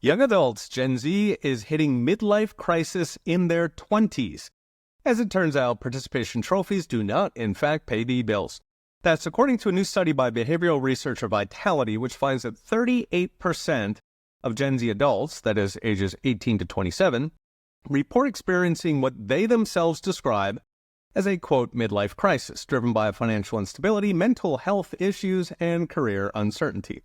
Young adults, Gen Z, is hitting midlife crisis in their 20s. As it turns out, participation trophies do not, in fact, pay the bills. That's according to a new study by behavioral researcher Vitality, which finds that 38% of Gen Z adults, that is, ages 18 to 27, report experiencing what they themselves describe as a, quote, midlife crisis, driven by financial instability, mental health issues, and career uncertainty.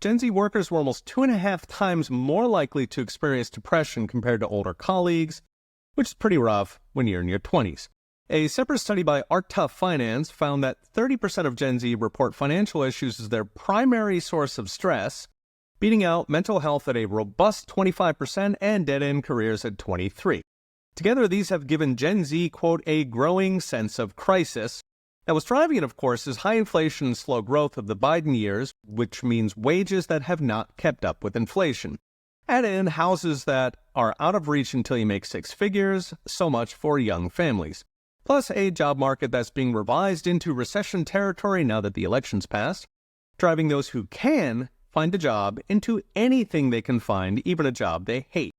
Gen Z workers were almost 2.5 times more likely to experience depression compared to older colleagues, which is pretty rough when you're in your 20s. A separate study by Art Tough Finance found that 30% of Gen Z report financial issues as their primary source of stress, beating out mental health at a robust 25% and dead-end careers at 23%. Together, these have given Gen Z, quote, a growing sense of crisis. Now, what's driving it, of course, is high inflation and slow growth of the Biden years, which means wages that have not kept up with inflation. Add in houses that are out of reach until you make six figures, so much for young families. Plus a job market that's being revised into recession territory now that the election's passed, driving those who can find a job into anything they can find, even a job they hate.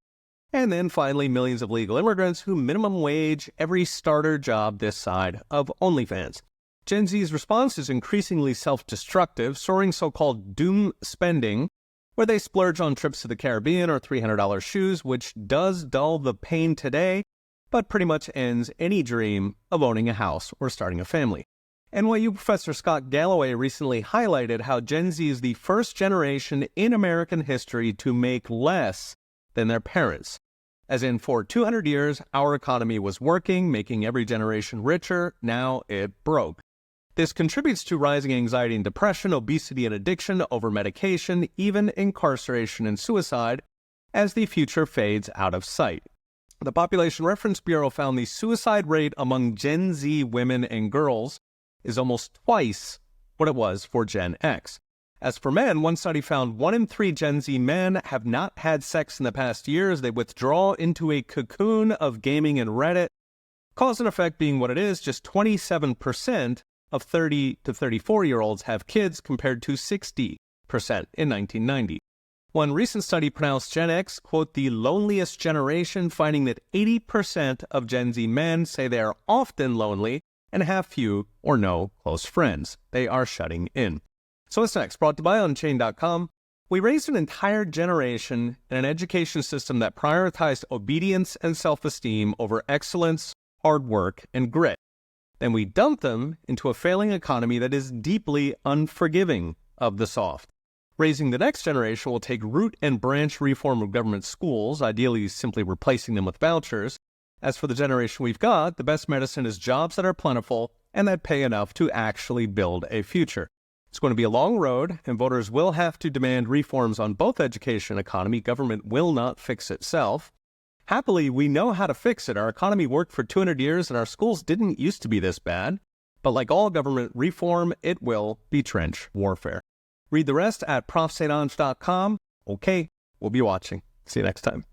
And then finally, millions of legal immigrants who minimum wage every starter job this side of OnlyFans. Gen Z's response is increasingly self-destructive, soaring so-called doom spending, where they splurge on trips to the Caribbean or $300 shoes, which does dull the pain today, but pretty much ends any dream of owning a house or starting a family. NYU professor Scott Galloway recently highlighted how Gen Z is the first generation in American history to make less than their parents. As in, for 200 years, our economy was working, making every generation richer. Now it broke. This contributes to rising anxiety and depression, obesity and addiction, over-medication, even incarceration and suicide, as the future fades out of sight. The Population Reference Bureau found the suicide rate among Gen Z women and girls is almost twice what it was for Gen X. As for men, one study found 1 in 3 Gen Z men have not had sex in the past year as they withdraw into a cocoon of gaming and Reddit. Cause and effect being what it is, just 27% of 30 to 34-year-olds have kids compared to 60% in 1990. One recent study pronounced Gen X, quote, the loneliest generation, finding that 80% of Gen Z men say they are often lonely and have few or no close friends. They are shutting in. So what's next? Brought to you by Unchained.com. We raised an entire generation in an education system that prioritized obedience and self-esteem over excellence, hard work, and grit. Then we dumped them into a failing economy that is deeply unforgiving of the soft. Raising the next generation will take root and branch reform of government schools, ideally simply replacing them with vouchers. As for the generation we've got, the best medicine is jobs that are plentiful and that pay enough to actually build a future. It's going to be a long road, and voters will have to demand reforms on both education and economy. Government will not fix itself. Happily, we know how to fix it. Our economy worked for 200 years, and our schools didn't used to be this bad. But like all government reform, it will be trench warfare. Read the rest at profsatange.com. Okay, we'll be watching. See you next time.